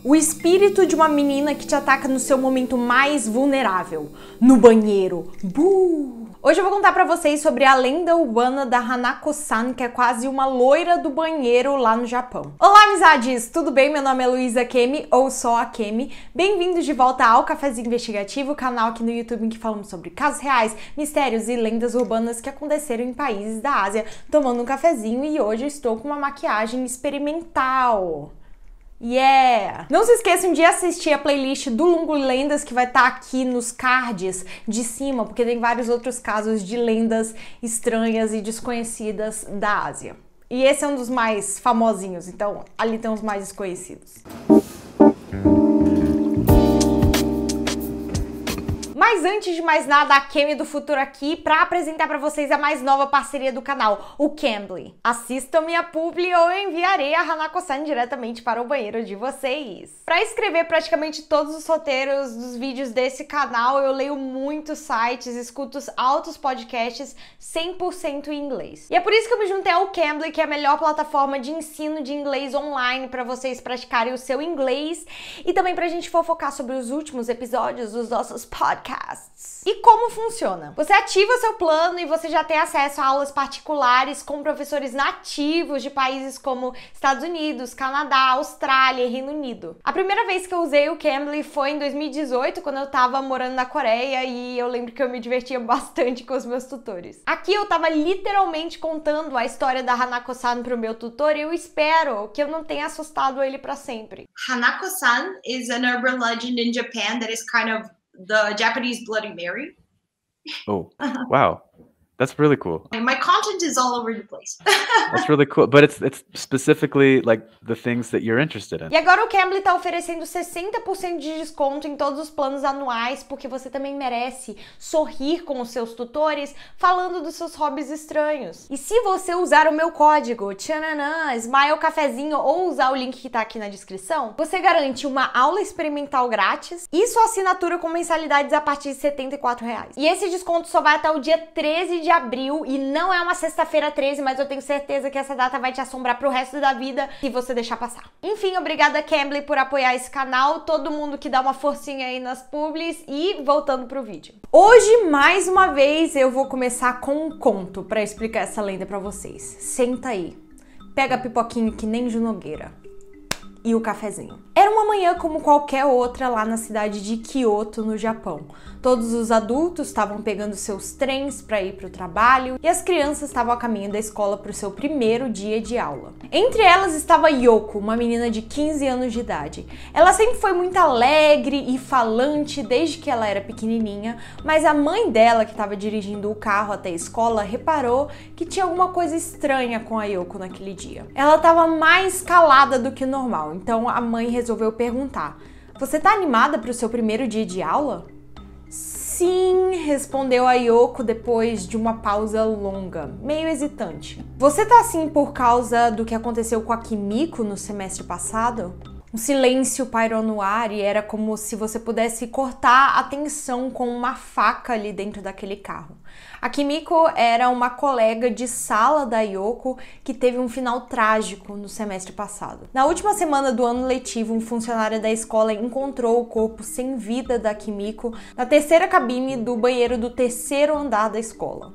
O espírito de uma menina que te ataca no seu momento mais vulnerável, no banheiro. Hoje eu vou contar pra vocês sobre a lenda urbana da Hanako-san, que é quase uma loira do banheiro lá no Japão. Olá, amizades! Tudo bem? Meu nome é Luísa Kemi, ou só a Kemi. Bem-vindos de volta ao Cafezinho Investigativo, canal aqui no YouTube em que falamos sobre casos reais, mistérios e lendas urbanas que aconteceram em países da Ásia, tomando um cafezinho, e hoje eu estou com uma maquiagem experimental. Yeah! Não se esqueçam de assistir a playlist do Lungo Lendas, que vai estar aqui nos cards de cima, porque tem vários outros casos de lendas estranhas e desconhecidas da Ásia. E esse é um dos mais famosinhos, então ali tem os mais desconhecidos. Mas antes de mais nada, a Kemi do futuro aqui para apresentar para vocês a mais nova parceria do canal, o Cambly. Assistam minha publi ou eu enviarei a Hanako-san diretamente para o banheiro de vocês. Para escrever praticamente todos os roteiros dos vídeos desse canal, eu leio muitos sites, escuto altos podcasts 100% em inglês. E é por isso que eu me juntei ao Cambly, que é a melhor plataforma de ensino de inglês online para vocês praticarem o seu inglês e também para a gente fofocar sobre os últimos episódios dos nossos podcasts. E como funciona? Você ativa seu plano e você já tem acesso a aulas particulares com professores nativos de países como Estados Unidos, Canadá, Austrália e Reino Unido. A primeira vez que eu usei o Cambly foi em 2018, quando eu tava morando na Coreia, e eu lembro que eu me divertia bastante com os meus tutores. Aqui eu tava literalmente contando a história da Hanako-san pro meu tutor e eu espero que eu não tenha assustado ele pra sempre. Hanako-san is an urban legend in Japan that is kind of the Japanese Bloody Mary. Oh, wow. That's really cool. And my content is all over the place. That's really cool. But it's specifically like the things that you're interested in. E agora o Cambly tá oferecendo 60% de desconto em todos os planos anuais, porque você também merece sorrir com os seus tutores falando dos seus hobbies estranhos. E se você usar o meu código tchananã, Smile Cafezinho, ou usar o link que tá aqui na descrição, você garante uma aula experimental grátis e sua assinatura com mensalidades a partir de R$ 74. E esse desconto só vai até o dia 13 de abril, e não é uma sexta-feira 13, mas eu tenho certeza que essa data vai te assombrar pro resto da vida se você deixar passar. Enfim, obrigada Cambly por apoiar esse canal, todo mundo que dá uma forcinha aí nas publis, e voltando pro vídeo. Hoje, mais uma vez, eu vou começar com um conto pra explicar essa lenda pra vocês. Senta aí, pega a pipoquinha que nem Ju Nogueira e o cafezinho. Era uma manhã como qualquer outra lá na cidade de Kyoto, no Japão. Todos os adultos estavam pegando seus trens para ir para o trabalho e as crianças estavam a caminho da escola para o seu primeiro dia de aula. Entre elas estava Yoko, uma menina de 15 anos de idade. Ela sempre foi muito alegre e falante desde que ela era pequenininha, mas a mãe dela, que estava dirigindo o carro até a escola, reparou que tinha alguma coisa estranha com a Yoko naquele dia. Ela estava mais calada do que o normal, então a mãe resolveu perguntar: "Você tá animada para o seu primeiro dia de aula?" "Sim", respondeu a Yoko depois de uma pausa longa, meio hesitante. "Você tá assim por causa do que aconteceu com a Kimiko no semestre passado?" Um silêncio pairou no ar e era como se você pudesse cortar a tensão com uma faca ali dentro daquele carro. A Kimiko era uma colega de sala da Yoko que teve um final trágico no semestre passado. Na última semana do ano letivo, um funcionário da escola encontrou o corpo sem vida da Kimiko na terceira cabine do banheiro do terceiro andar da escola.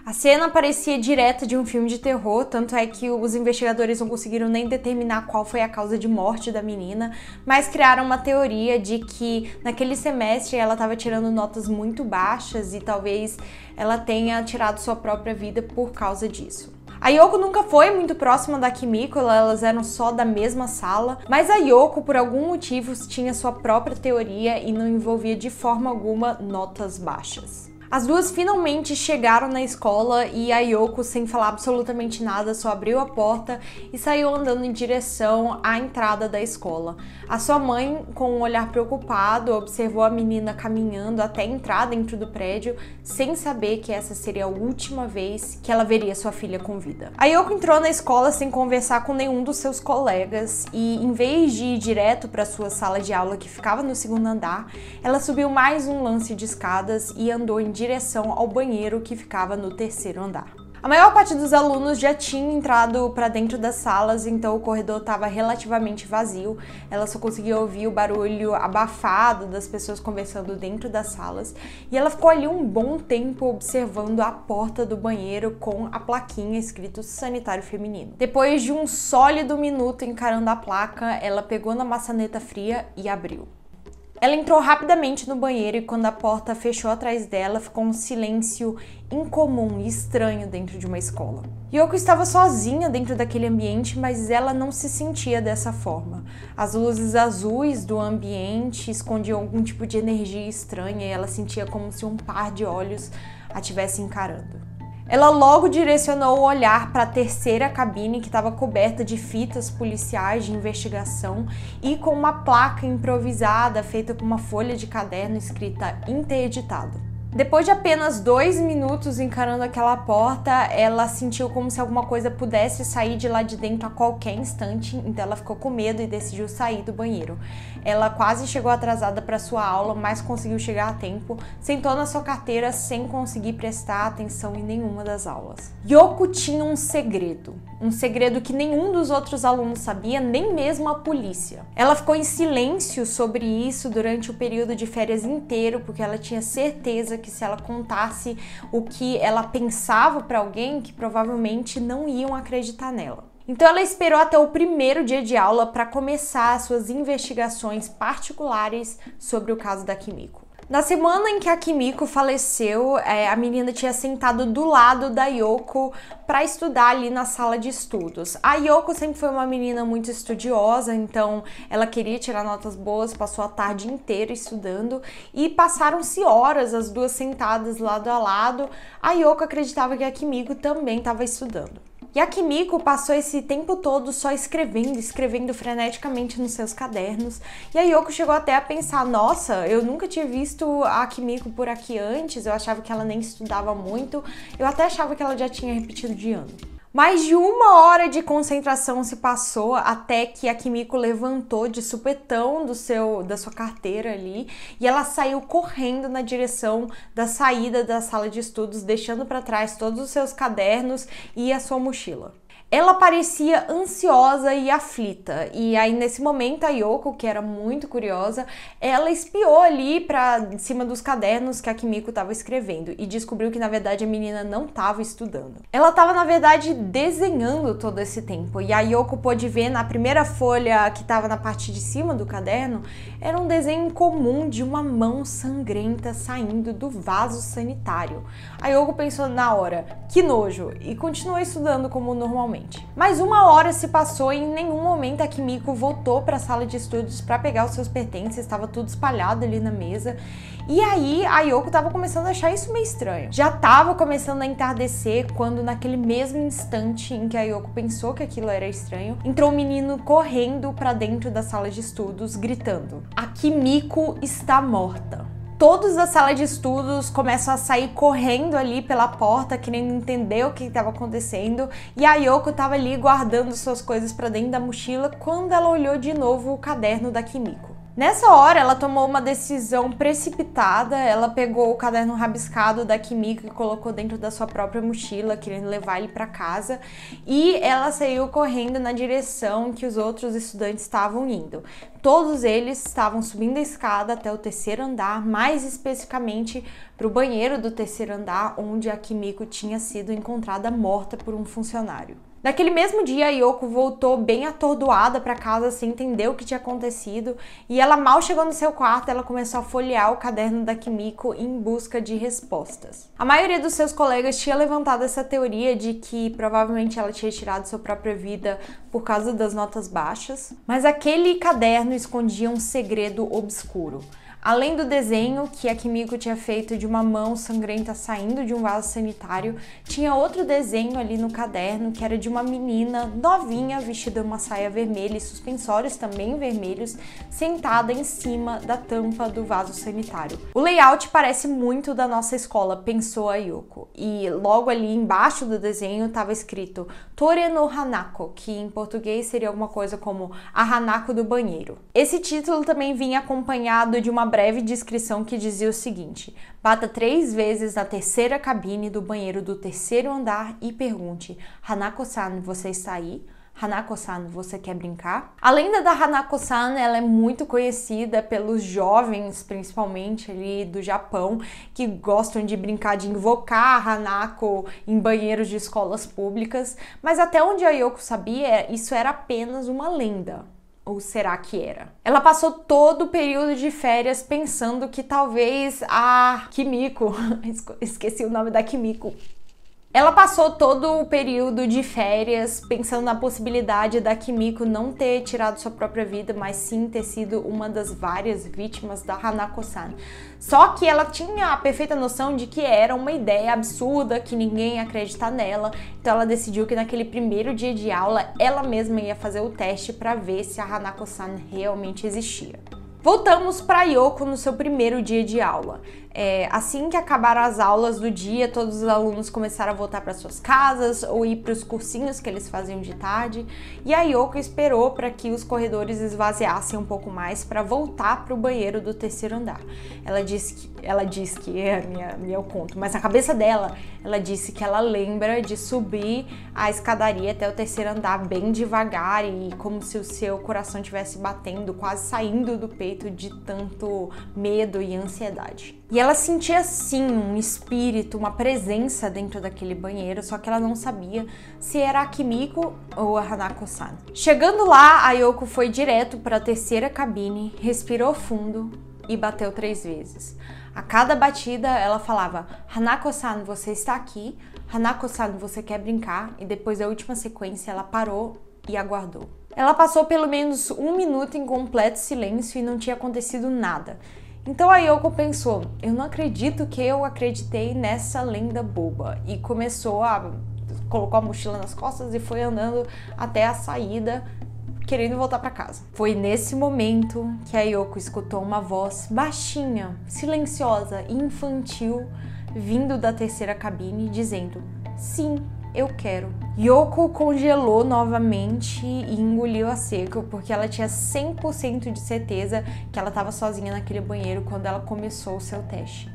A cena parecia direta de um filme de terror, tanto é que os investigadores não conseguiram nem determinar qual foi a causa de morte da menina, mas criaram uma teoria de que naquele semestre ela estava tirando notas muito baixas e talvez ela tenha tirado sua própria vida por causa disso. A Yoko nunca foi muito próxima da Kimiko, elas eram só da mesma sala, mas a Yoko, por algum motivo, tinha sua própria teoria e não envolvia de forma alguma notas baixas. As duas finalmente chegaram na escola e a Yoko, sem falar absolutamente nada, só abriu a porta e saiu andando em direção à entrada da escola. A sua mãe, com um olhar preocupado, observou a menina caminhando até entrar dentro do prédio, sem saber que essa seria a última vez que ela veria sua filha com vida. A Yoko entrou na escola sem conversar com nenhum dos seus colegas e, em vez de ir direto para sua sala de aula, que ficava no segundo andar, ela subiu mais um lance de escadas e andou em direção ao banheiro que ficava no terceiro andar. A maior parte dos alunos já tinha entrado para dentro das salas, então o corredor estava relativamente vazio. Ela só conseguia ouvir o barulho abafado das pessoas conversando dentro das salas. E ela ficou ali um bom tempo observando a porta do banheiro com a plaquinha escrito sanitário feminino. Depois de um sólido minuto encarando a placa, ela pegou na maçaneta fria e abriu. Ela entrou rapidamente no banheiro e quando a porta fechou atrás dela, ficou um silêncio incomum e estranho dentro de uma escola. Yoko estava sozinha dentro daquele ambiente, mas ela não se sentia dessa forma. As luzes azuis do ambiente escondiam algum tipo de energia estranha e ela sentia como se um par de olhos a estivesse encarando. Ela logo direcionou o olhar para a terceira cabine, que estava coberta de fitas policiais de investigação e com uma placa improvisada feita com uma folha de caderno escrita interditado. Depois de apenas 2 minutos encarando aquela porta, ela sentiu como se alguma coisa pudesse sair de lá de dentro a qualquer instante, então ela ficou com medo e decidiu sair do banheiro. Ela quase chegou atrasada para sua aula, mas conseguiu chegar a tempo, sentou na sua carteira sem conseguir prestar atenção em nenhuma das aulas. Yoko tinha um segredo que nenhum dos outros alunos sabia, nem mesmo a polícia. Ela ficou em silêncio sobre isso durante o período de férias inteiro, porque ela tinha certeza que se ela contasse o que ela pensava para alguém, que provavelmente não iam acreditar nela. Então ela esperou até o primeiro dia de aula para começar suas investigações particulares sobre o caso da Kimiko. Na semana em que a Kimiko faleceu, a menina tinha sentado do lado da Yoko para estudar ali na sala de estudos. A Yoko sempre foi uma menina muito estudiosa, então ela queria tirar notas boas, passou a tarde inteira estudando e passaram-se horas as duas sentadas lado a lado. A Yoko acreditava que a Kimiko também estava estudando. E a Kimiko passou esse tempo todo só escrevendo freneticamente nos seus cadernos. E a Yoko chegou até a pensar, nossa, eu nunca tinha visto a Kimiko por aqui antes, eu achava que ela nem estudava muito, eu até achava que ela já tinha repetido de ano. Mais de 1 hora de concentração se passou até que a Kimiko levantou de supetão da sua carteira ali e ela saiu correndo na direção da saída da sala de estudos, deixando para trás todos os seus cadernos e a sua mochila. Ela parecia ansiosa e aflita, e aí nesse momento a Yoko, que era muito curiosa, ela espiou ali para cima dos cadernos que a Kimiko estava escrevendo e descobriu que na verdade a menina não estava estudando. Ela estava na verdade desenhando todo esse tempo, e a Yoko pôde ver na primeira folha que estava na parte de cima do caderno, era um desenho comum de uma mão sangrenta saindo do vaso sanitário. A Yoko pensou na hora, que nojo, e continuou estudando como normalmente. Mais 1 hora se passou e em nenhum momento a Kimiko voltou para a sala de estudos para pegar os seus pertences, estava tudo espalhado ali na mesa. E aí a Yoko estava começando a achar isso meio estranho. Já estava começando a entardecer quando naquele mesmo instante em que a Yoko pensou que aquilo era estranho, entrou um menino correndo para dentro da sala de estudos gritando: "A Kimiko está morta!" Todos da sala de estudos começam a sair correndo ali pela porta, querendo entender o que estava acontecendo, e a Yoko estava ali guardando suas coisas para dentro da mochila quando ela olhou de novo o caderno da Kimiko. Nessa hora, ela tomou uma decisão precipitada, ela pegou o caderno rabiscado da Kimiko e colocou dentro da sua própria mochila, querendo levar ele para casa, e ela saiu correndo na direção que os outros estudantes estavam indo. Todos eles estavam subindo a escada até o 3º andar, mais especificamente para o banheiro do 3º andar, onde a Kimiko tinha sido encontrada morta por um funcionário. Naquele mesmo dia, a Yoko voltou bem atordoada para casa sem entender o que tinha acontecido e ela mal chegou no seu quarto, ela começou a folhear o caderno da Kimiko em busca de respostas. A maioria dos seus colegas tinha levantado essa teoria de que provavelmente ela tinha tirado sua própria vida por causa das notas baixas, mas aquele caderno escondia um segredo obscuro. Além do desenho que a Kimiko tinha feito de uma mão sangrenta saindo de um vaso sanitário, tinha outro desenho ali no caderno que era de uma menina novinha vestida uma saia vermelha e suspensórios também vermelhos, sentada em cima da tampa do vaso sanitário. O layout parece muito da nossa escola, pensou a Yoko, e logo ali embaixo do desenho estava escrito Tore no Hanako, que em português seria alguma coisa como a Hanako do banheiro. Esse título também vinha acompanhado de uma breve descrição que dizia o seguinte: bata 3 vezes na terceira cabine do banheiro do terceiro andar e pergunte: Hanako-san, você está aí? Hanako-san, você quer brincar? A lenda da Hanako-san, ela é muito conhecida pelos jovens, principalmente ali do Japão, que gostam de brincar de invocar a Hanako em banheiros de escolas públicas, mas até onde a Yoko sabia, isso era apenas uma lenda. Ou será que era? Ela passou todo o período de férias pensando que talvez a Kimiko, esqueci o nome da Kimiko, ela passou todo o período de férias pensando na possibilidade da Kimiko não ter tirado sua própria vida, mas sim ter sido uma das várias vítimas da Hanako-san. Só que ela tinha a perfeita noção de que era uma ideia absurda, que ninguém ia acreditar nela, então ela decidiu que naquele primeiro dia de aula ela mesma ia fazer o teste para ver se a Hanako-san realmente existia. Voltamos para Yoko no seu primeiro dia de aula. Assim que acabaram as aulas do dia, todos os alunos começaram a voltar para suas casas ou ir para os cursinhos que eles faziam de tarde, e a Yoko esperou para que os corredores esvaziassem um pouco mais para voltar para o banheiro do terceiro andar. Ela disse que eu conto, mas na cabeça dela, ela disse que ela lembra de subir a escadaria até o terceiro andar bem devagar e como se o seu coração estivesse batendo, quase saindo do peito de tanto medo e ansiedade. E ela sentia sim um espírito, uma presença dentro daquele banheiro, só que ela não sabia se era a Kimiko ou a Hanako-san. Chegando lá, a Yoko foi direto para a terceira cabine, respirou fundo e bateu 3 vezes. A cada batida ela falava: Hanako-san, você está aqui? Hanako-san, você quer brincar? E depois da última sequência ela parou e aguardou. Ela passou pelo menos 1 minuto em completo silêncio e não tinha acontecido nada. Então a Yoko pensou: eu não acredito que eu acreditei nessa lenda boba, e colocou a mochila nas costas e foi andando até a saída, querendo voltar para casa. Foi nesse momento que a Yoko escutou uma voz baixinha, silenciosa e infantil vindo da terceira cabine dizendo: sim, eu quero. Yoko congelou novamente e engoliu a seco, porque ela tinha 100% de certeza que ela estava sozinha naquele banheiro quando ela começou o seu teste.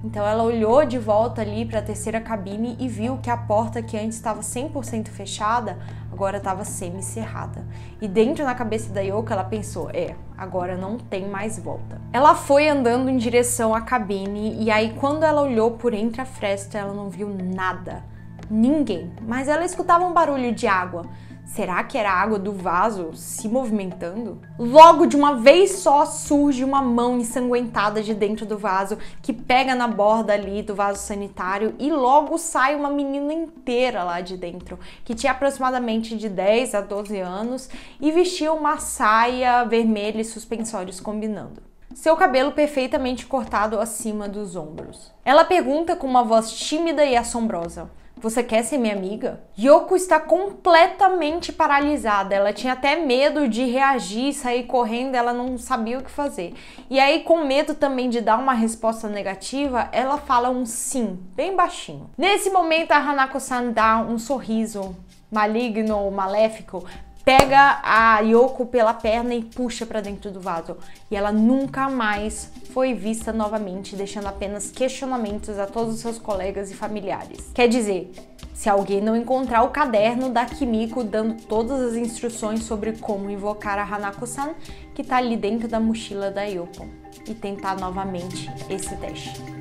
Então ela olhou de volta ali para a terceira cabine e viu que a porta que antes estava 100% fechada, agora estava semi-cerrada. E dentro na cabeça da Yoko ela pensou: agora não tem mais volta. Ela foi andando em direção à cabine e aí quando ela olhou por entre a fresta ela não viu nada. Ninguém, mas ela escutava um barulho de água. Será que era a água do vaso se movimentando? Logo, de uma vez só, surge uma mão ensanguentada de dentro do vaso, que pega na borda ali do vaso sanitário, e logo sai uma menina inteira lá de dentro, que tinha aproximadamente de 10 a 12 anos e vestia uma saia vermelha e suspensórios combinando. Seu cabelo perfeitamente cortado acima dos ombros. Ela pergunta com uma voz tímida e assombrosa: você quer ser minha amiga? Yoko está completamente paralisada. Ela tinha até medo de reagir, sair correndo, ela não sabia o que fazer. E aí, com medo também de dar uma resposta negativa, ela fala um sim, bem baixinho. Nesse momento, a Hanako-san dá um sorriso maligno ou maléfico, pega a Yoko pela perna e puxa para dentro do vaso. E ela nunca mais foi vista novamente, deixando apenas questionamentos a todos os seus colegas e familiares. Quer dizer, se alguém não encontrar o caderno da Kimiko dando todas as instruções sobre como invocar a Hanako-san, que tá ali dentro da mochila da Yoko, e tentar novamente esse teste.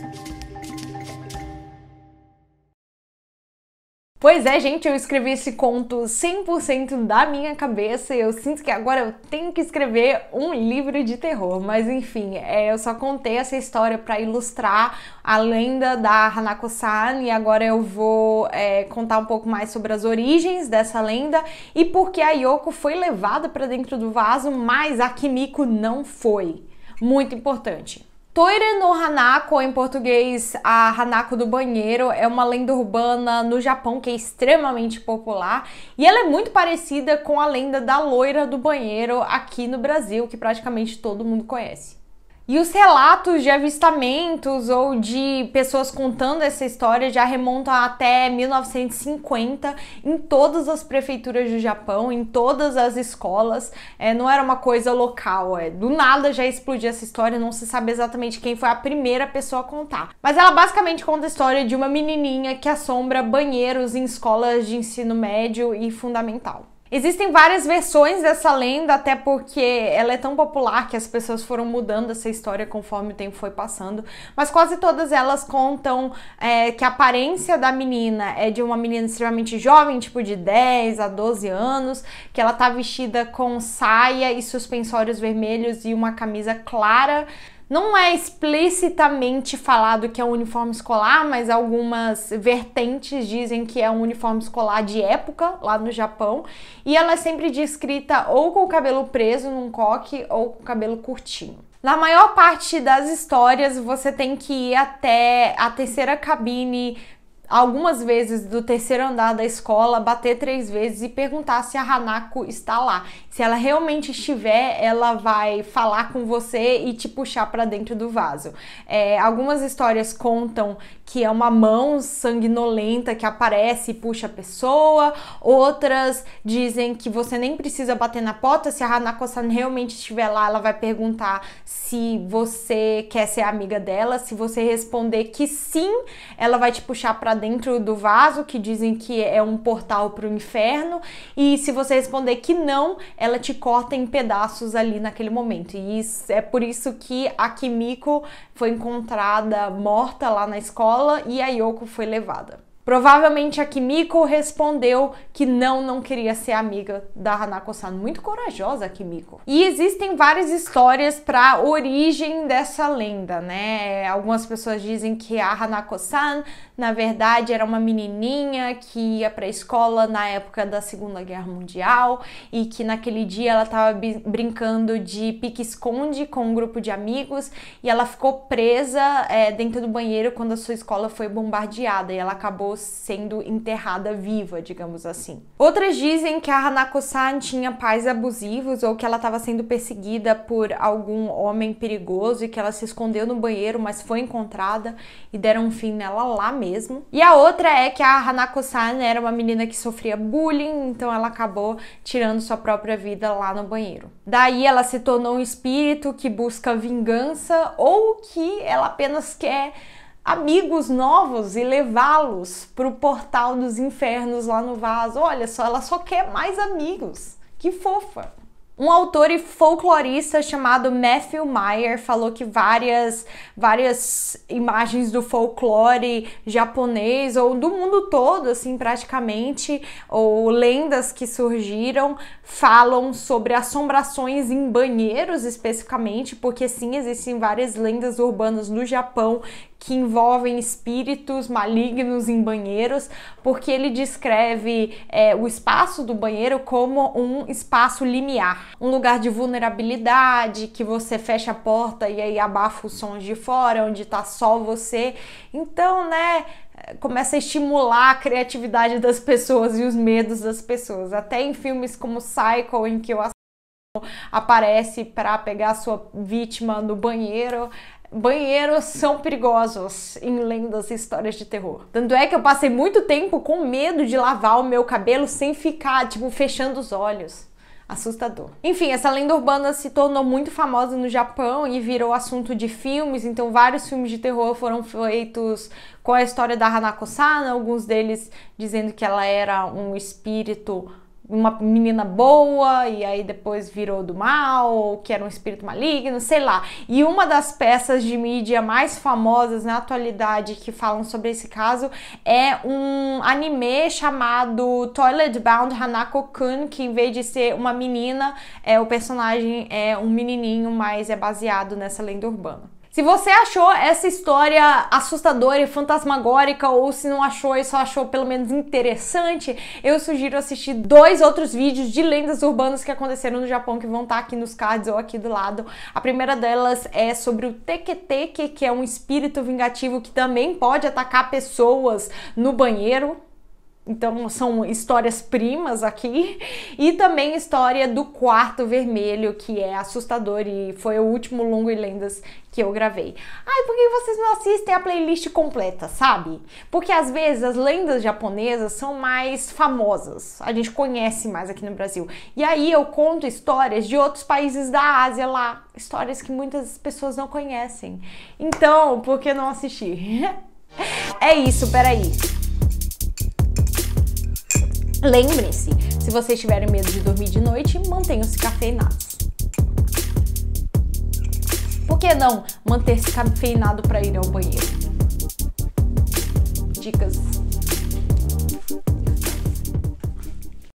Pois é, gente, eu escrevi esse conto 100% da minha cabeça e eu sinto que agora eu tenho que escrever um livro de terror, mas enfim, eu só contei essa história para ilustrar a lenda da Hanako-san e agora eu vou contar um pouco mais sobre as origens dessa lenda e porque a Yoko foi levada para dentro do vaso, mas a Kimiko não foi. Muito importante. Toire no Hanako, ou em português, a Hanako do banheiro, é uma lenda urbana no Japão que é extremamente popular e ela é muito parecida com a lenda da loira do banheiro aqui no Brasil, que praticamente todo mundo conhece. E os relatos de avistamentos ou de pessoas contando essa história já remontam até 1950 em todas as prefeituras do Japão, em todas as escolas. Não era uma coisa local, do nada já explodiu essa história, não se sabe exatamente quem foi a primeira pessoa a contar. Mas ela basicamente conta a história de uma menininha que assombra banheiros em escolas de ensino médio e fundamental. Existem várias versões dessa lenda, até porque ela é tão popular que as pessoas foram mudando essa história conforme o tempo foi passando, mas quase todas elas contam que a aparência da menina é de uma menina extremamente jovem, tipo de 10 a 12 anos, que ela tá vestida com saia e suspensórios vermelhos e uma camisa clara. Não é explicitamente falado que é um uniforme escolar, mas algumas vertentes dizem que é um uniforme escolar de época lá no Japão. E ela é sempre descrita ou com o cabelo preso num coque ou com o cabelo curtinho. Na maior parte das histórias, você tem que ir até a terceira cabine, algumas vezes do terceiro andar da escola, bater 3 vezes e perguntar se a Hanako está lá. Se ela realmente estiver, ela vai falar com você e te puxar para dentro do vaso. Algumas histórias contam que é uma mão sanguinolenta que aparece e puxa a pessoa. Outras dizem que você nem precisa bater na porta. Se a Hanako-san realmente estiver lá, ela vai perguntar se você quer ser amiga dela. Se você responder que sim, ela vai te puxar para dentro do vaso, que dizem que é um portal para o inferno. E se você responder que não, ela te corta em pedaços ali naquele momento. E é por isso que a Kimiko foi encontrada morta lá na escola e a Yoko foi levada. Provavelmente a Kimiko respondeu que não queria ser amiga da Hanako-san. Muito corajosa a Kimiko. E existem várias histórias para a origem dessa lenda, né? Algumas pessoas dizem que a Hanako-san, na verdade, era uma menininha que ia para a escola na época da Segunda Guerra Mundial e que naquele dia ela estava brincando de pique-esconde com um grupo de amigos e ela ficou presa dentro do banheiro quando a sua escola foi bombardeada e ela acabou sendo enterrada viva, digamos assim. Outras dizem que a Hanako-san tinha pais abusivos ou que ela estava sendo perseguida por algum homem perigoso e que ela se escondeu no banheiro, mas foi encontrada e deram um fim nela lá mesmo. E a outra é que a Hanako-san era uma menina que sofria bullying, então ela acabou tirando sua própria vida lá no banheiro. Daí ela se tornou um espírito que busca vingança ou que ela apenas quer amigos novos e levá-los para o portal dos infernos lá no vaso. Olha só, ela só quer mais amigos. Que fofa! Um autor e folclorista chamado Matthew Meyer falou que várias imagens do folclore japonês ou do mundo todo, assim, praticamente, ou lendas que surgiram, falam sobre assombrações em banheiros especificamente, porque sim, existem várias lendas urbanas no Japão que envolvem espíritos malignos em banheiros, porque ele descreve o espaço do banheiro como um espaço limiar, um lugar de vulnerabilidade, que você fecha a porta e aí abafa os sons de fora, onde tá só você. Então, né, começa a estimular a criatividade das pessoas e os medos das pessoas. Até em filmes como Psycho, em que o assassino aparece para pegar a sua vítima no banheiro. Banheiros são perigosos em lendas e histórias de terror. Tanto é que eu passei muito tempo com medo de lavar o meu cabelo sem ficar, tipo, fechando os olhos. Assustador. Enfim, essa lenda urbana se tornou muito famosa no Japão e virou assunto de filmes, então vários filmes de terror foram feitos com a história da Hanako-san, alguns deles dizendo que ela era um espírito, uma menina boa, e aí depois virou do mal, ou que era um espírito maligno, sei lá. E uma das peças de mídia mais famosas na atualidade que falam sobre esse caso é um anime chamado Toilet Bound Hanako-kun, que em vez de ser uma menina, o personagem é um menininho, mas é baseado nessa lenda urbana. Se você achou essa história assustadora e fantasmagórica, ou se não achou e só achou pelo menos interessante, eu sugiro assistir 2 outros vídeos de lendas urbanas que aconteceram no Japão, que vão estar aqui nos cards ou aqui do lado. A primeira delas é sobre o Teke-Teke, que é um espírito vingativo que também pode atacar pessoas no banheiro. Então são histórias primas aqui. E também história do Quarto Vermelho, que é assustador e foi o último Longo e Lendas que eu gravei. Ai, por que vocês não assistem a playlist completa, sabe? Porque às vezes as lendas japonesas são mais famosas, a gente conhece mais aqui no Brasil. E aí eu conto histórias de outros países da Ásia lá, histórias que muitas pessoas não conhecem. Então, por que não assistir? É isso, peraí. Lembrem-se, se vocês tiverem medo de dormir de noite, mantenham-se cafeinados. Por que não manter-se cafeinado para ir ao banheiro? Dicas